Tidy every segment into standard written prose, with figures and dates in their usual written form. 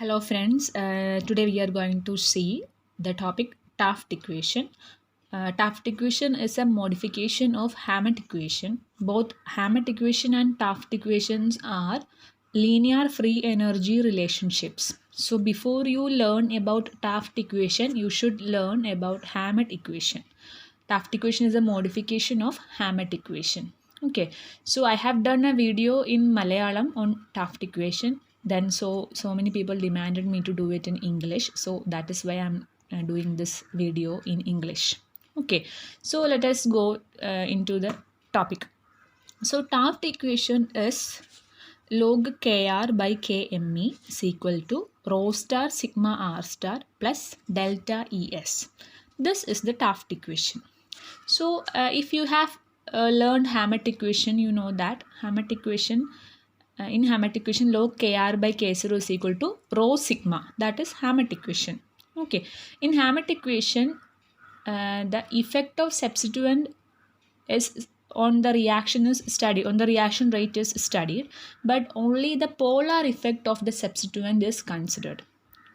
Hello friends, today we are going to see the topic Taft equation. Taft equation is a modification of Hammett equation. Both Hammett equation and Taft equations are linear free energy relationships. So before you learn about Taft equation, you should learn about Hammett equation. Taft equation is a modification of Hammett equation. Okay, so I have done a video in Malayalam on Taft equation. Then so many people demanded me to do it in English, so that is why I'm doing this video in English. Okay, so let us go into the topic. So Taft equation is log kr by kme is equal to rho star sigma r star plus delta es. This is the Taft equation. So if you have learned Hammett equation, you know that Hammett equation in Hammett equation log kr by k0 is equal to rho sigma. That is Hammett equation. Okay. In Hammett equation, the effect of substituent is on the reaction is studied, on the reaction rate is studied, but only the polar effect of the substituent is considered.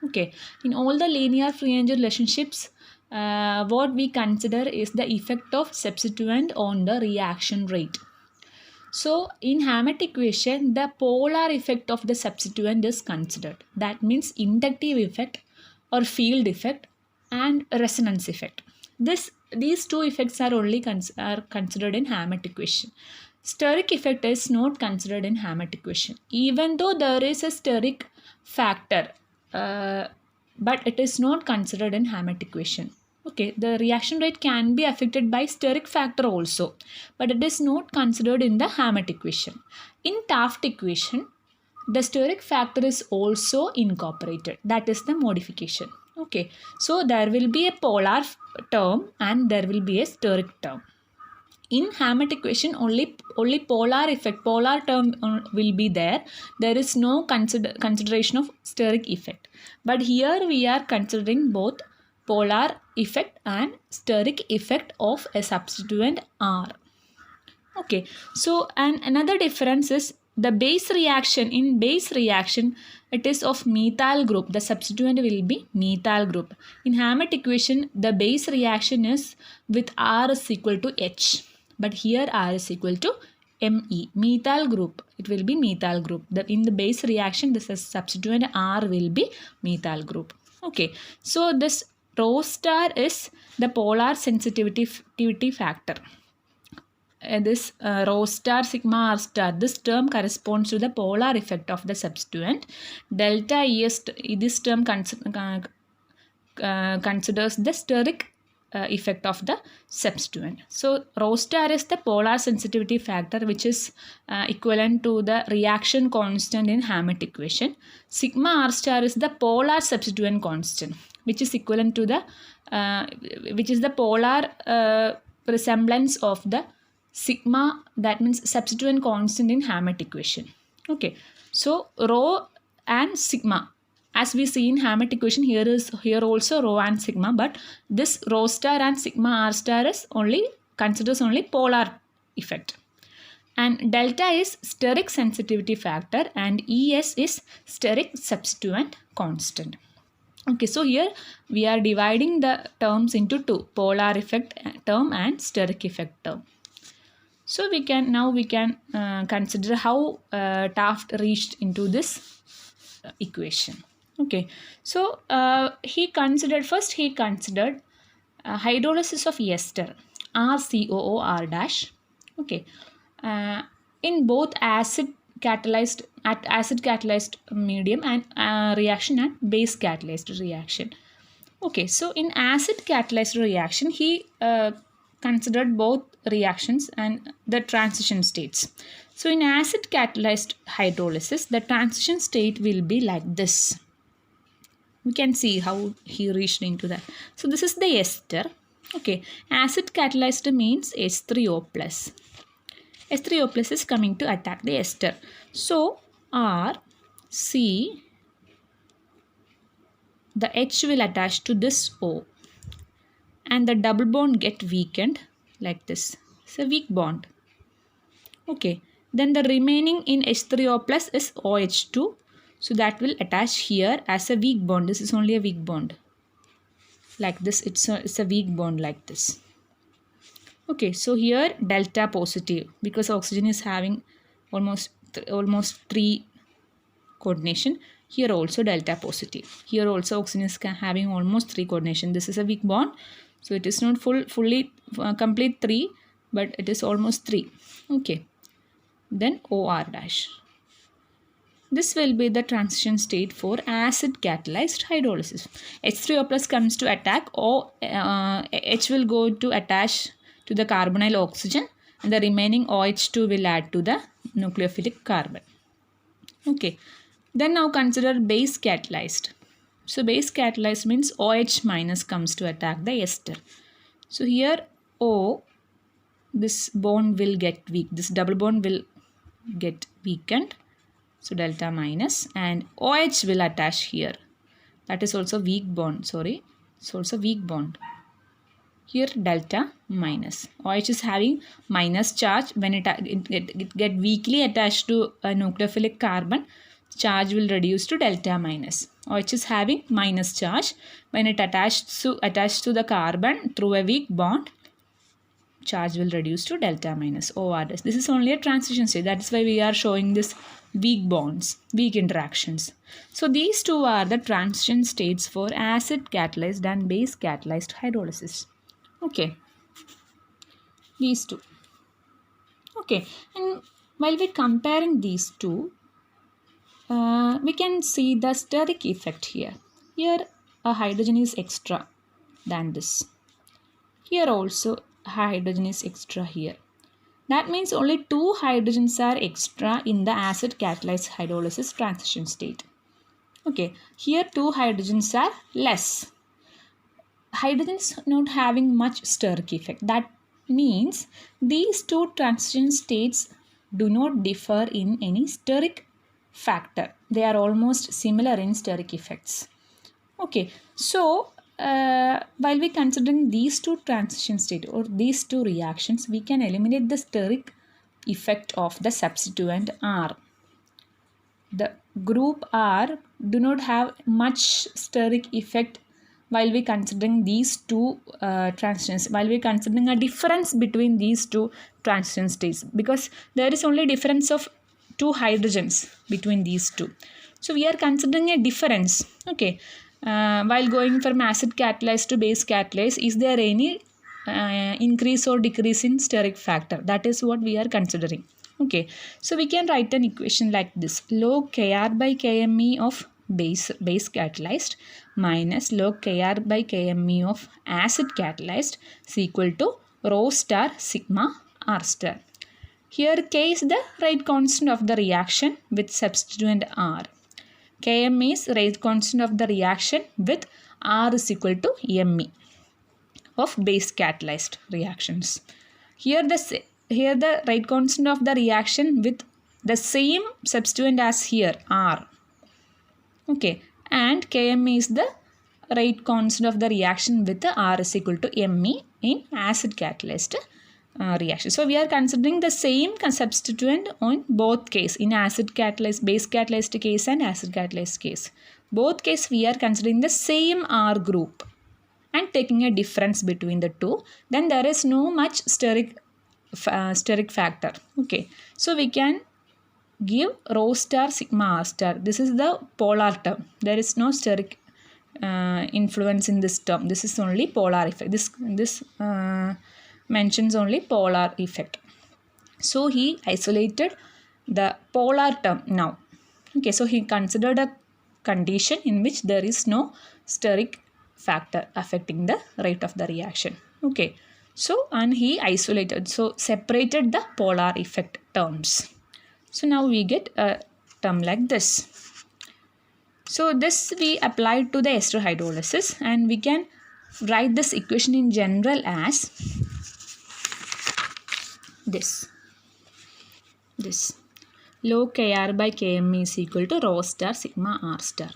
Okay, in all the linear free energy relationships, what we consider is the effect of substituent on the reaction rate. So in Hammett equation, the polar effect of the substituent is considered. That means inductive effect or field effect and resonance effect. These two effects are only considered in Hammett equation. Steric effect is not considered in Hammett equation. Even though there is a steric factor, but it is not considered in Hammett equation. Okay, the reaction rate can be affected by steric factor also, but it is not considered in the Hammett equation. In Taft equation, the steric factor is also incorporated. That is the modification. Okay, so there will be a polar term and there will be a steric term. In Hammett equation, only polar effect, polar term will be there. There is no consideration of steric effect. But here we are considering both polar effect and steric effect of a substituent R. Okay, so and another difference is the base reaction. In base reaction, it is of methyl group. The substituent will be methyl group. In Hammett equation, the base reaction is with R is equal to H. But here R is equal to Me. Methyl group. It will be methyl group. In the base reaction, this is substituent R will be methyl group. Okay, so this rho star is the polar sensitivity factor. This rho star sigma r star, this term corresponds to the polar effect of the substituent. Delta es, this term considers the steric effect of the substituent. So rho star is the polar sensitivity factor, which is equivalent to the reaction constant in Hammett equation. Sigma r star is the polar substituent constant, which is equivalent to the which is the polar resemblance of the sigma, that means substituent constant in Hammett equation. Okay, so rho and sigma, as we see in Hammett equation, here also rho and sigma, but this rho star and sigma r star is considers only polar effect. And delta is steric sensitivity factor and Es is steric substituent constant. Okay, so here we are dividing the terms into two, polar effect term and steric effect term. So we can consider how Taft reached into this equation. Okay, so he considered hydrolysis of ester RCOOR dash. Okay, in both acid catalyzed medium and reaction and base catalyzed reaction. Okay, so in acid catalyzed reaction, he considered both reactions and the transition states. So in acid catalyzed hydrolysis, the transition state will be like this. We can see how he reached into that. So this is the ester. Okay, acid catalyzed means H3O plus. H3O plus is coming to attack the ester. So R, C, the H will attach to this O and the double bond get weakened like this. It's a weak bond. Okay, then the remaining in H3O plus is OH2. So that will attach here as a weak bond. This is only a weak bond. Like this, it's a weak bond like this. Okay, so here delta positive because oxygen is having almost 3 coordination. Here also delta positive. Here also oxygen is having almost 3 coordination. This is a weak bond. So it is not fully complete 3, but it is almost 3. Okay. Then OR dash. This will be the transition state for acid catalyzed hydrolysis. H3O plus comes to attack, H will go to attach to the carbonyl oxygen, and the remaining OH2 will add to the nucleophilic carbon. Okay. Then now consider base catalyzed. So base catalyzed means OH minus comes to attack the ester. So here O, this bond will get weak. This double bond will get weakened. So delta minus, and OH will attach here. That is also weak bond. Sorry, it's also weak bond. Here delta minus. OH is having minus charge. When it get weakly attached to a nucleophilic carbon, charge will reduce to delta minus. OH is having minus charge. When it attached to the carbon through a weak bond, charge will reduce to delta minus. OR dash. This is only a transition state. That is why we are showing this weak bonds, weak interactions. So these two are the transition states for acid catalyzed and base catalyzed hydrolysis. Okay. These two. Okay. And while we comparing these two, we can see the steric effect here. Here a hydrogen is extra than this. Here also hydrogen is extra here. That means only 2 hydrogens are extra in the acid catalyzed hydrolysis transition state. Okay, here 2 hydrogens are less. Hydrogens not having much steric effect. That means these 2 transition states do not differ in any steric factor. They are almost similar in steric effects. Okay, so while we considering these 2 transition states or these 2 reactions, we can eliminate the steric effect of the substituent R. The group R do not have much steric effect while we considering these 2 transitions, while we considering a difference between these 2 transition states, because there is only difference of 2 hydrogens between these 2. So we are considering a difference. Okay. While going from acid catalyzed to base catalyzed, is there any increase or decrease in steric factor? That is what we are considering. Okay, so we can write an equation like this: log Kr by Kme of base catalyzed minus log Kr by Kme of acid catalyzed is equal to rho star sigma R star. Here K is the rate constant of the reaction with substituent R. Km is rate constant of the reaction with R is equal to Me of base catalyzed reactions. Here the rate constant of the reaction with the same substituent as here R. Okay, and Km is the rate constant of the reaction with the R is equal to Me in acid catalyzed reaction. So we are considering the same substituent on both case, in acid catalyzed, base catalyzed case and acid catalyzed case. Both case we are considering the same R group and taking a difference between the two. Then there is no much steric factor. Okay, so we can give rho star sigma R star. This is the polar term. There is no steric influence in this term. This is only polar effect. This mentions only polar effect. So he isolated the polar term now. Okay, so he considered a condition in which there is no steric factor affecting the rate of the reaction. Okay, so and he isolated, so separated the polar effect terms. So now we get a term like this. So this we applied to the ester hydrolysis, and we can write this equation in general as this log Kr by Km is equal to rho star sigma R star.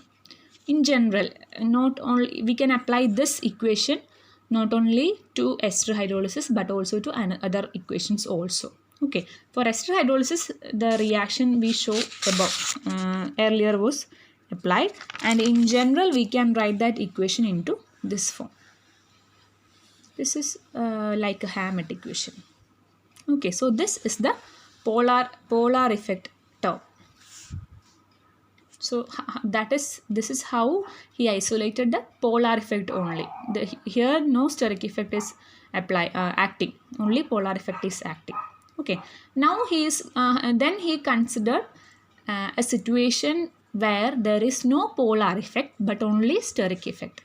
In general, not only we can apply this equation not only to ester hydrolysis but also to other equations also. Okay, for ester hydrolysis, the reaction we show above earlier was applied, and in general we can write that equation into this form. This is like a Hammett equation. Okay, so this is the polar effect term. So this is how he isolated the polar effect only. Here no steric effect is acting. Only polar effect is acting. Okay. Now then he considered a situation where there is no polar effect but only steric effect.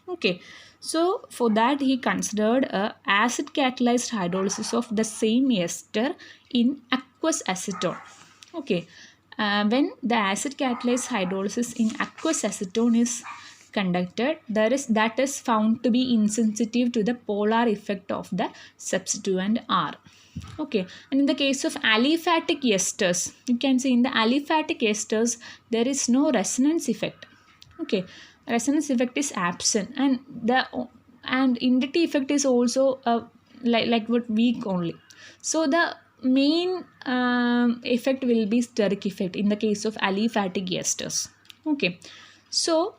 Okay. So for that he considered a acid catalyzed hydrolysis of the same ester in aqueous acetone. Okay. When the acid catalyzed hydrolysis in aqueous acetone is conducted, that is found to be insensitive to the polar effect of the substituent R. Okay, and in the case of aliphatic esters, you can see in the aliphatic esters there is no resonance effect. Okay, resonance effect is absent, and indity effect is also like what weak only. So the main effect will be steric effect in the case of aliphatic esters. Okay, so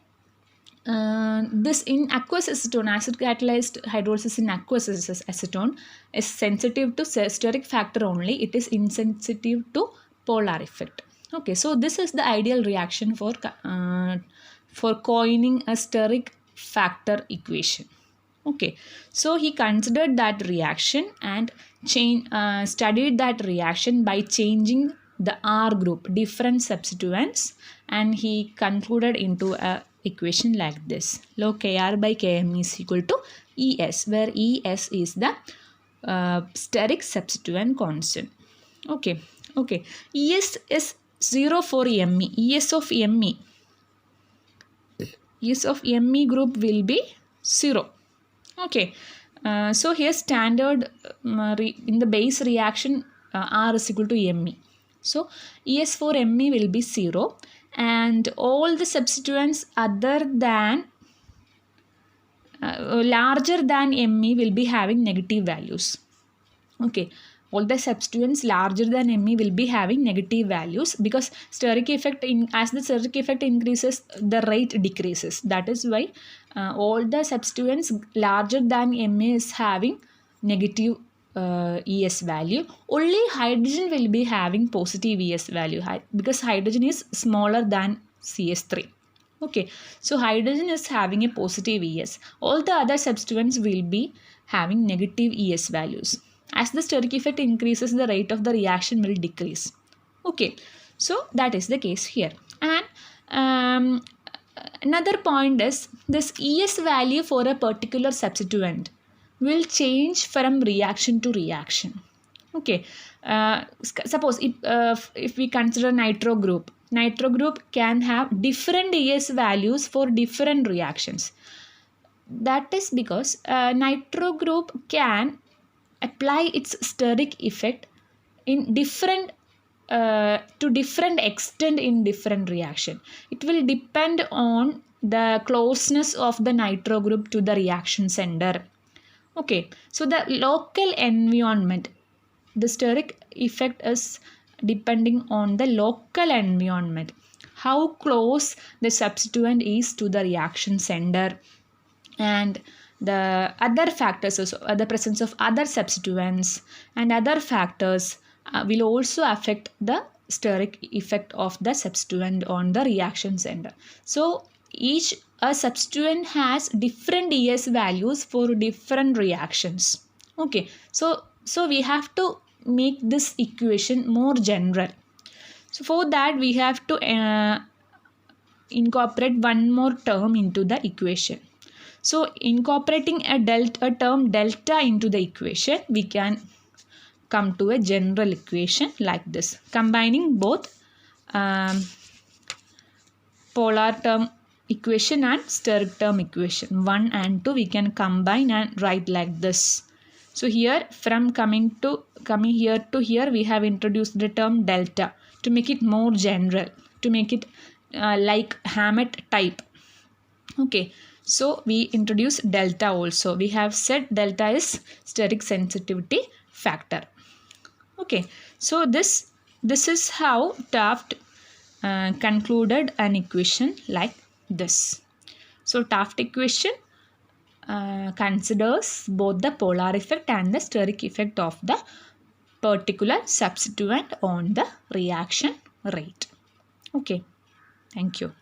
this in aqueous acetone, acid catalyzed hydrolysis in aqueous acetone is sensitive to steric factor only. It is insensitive to polar effect. Okay, so this is the ideal reaction for coining a steric factor equation. Okay, so he considered that reaction and studied that reaction by changing the R group, different substituents, and he concluded into a equation like this. Log Kr by Km is equal to Es, where Es is the steric substituent constant. Okay, okay. Es is 0 for Me. Es of Me. Es of Me group will be 0. Okay, so here standard in the base reaction R is equal to Me. So Es for Me will be 0, and all the substituents other than larger than Me will be having negative values. Okay, all the substituents larger than Me will be having negative values because steric effect as the steric effect increases, the rate decreases. That is why all the substituents larger than Me is having negative Es value. Only hydrogen will be having positive Es value because hydrogen is smaller than CS3. Okay, so hydrogen is having a positive Es. All the other substituents will be having negative Es values. As the steric effect increases, the rate of the reaction will decrease. Okay, so that is the case here. And another point is this Es value for a particular substituent will change from reaction to reaction. Okay, suppose if we consider nitro group can have different Es values for different reactions. That is because nitro group can apply its steric effect in different to different extent in different reaction. It will depend on the closeness of the nitro group to the reaction center. Okay, so the local environment, the steric effect is depending on the local environment, how close the substituent is to the reaction center, and the other factors, also the presence of other substituents and other factors will also affect the steric effect of the substituent on the reaction center. So each substituent has different Es values for different reactions. Okay, so we have to make this equation more general. So for that we have to incorporate one more term into the equation. So incorporating a term delta into the equation, we can come to a general equation like this, combining both polar term equation and steric term equation 1 and 2 we can combine and write like this. So here from coming here to here we have introduced the term delta to make it more general, to make it like Hammett type. Okay, so we introduce delta also. We have said delta is steric sensitivity factor. Okay, so this is how Taft concluded an equation like this. So Taft equation considers both the polar effect and the steric effect of the particular substituent on the reaction rate. Okay, thank you.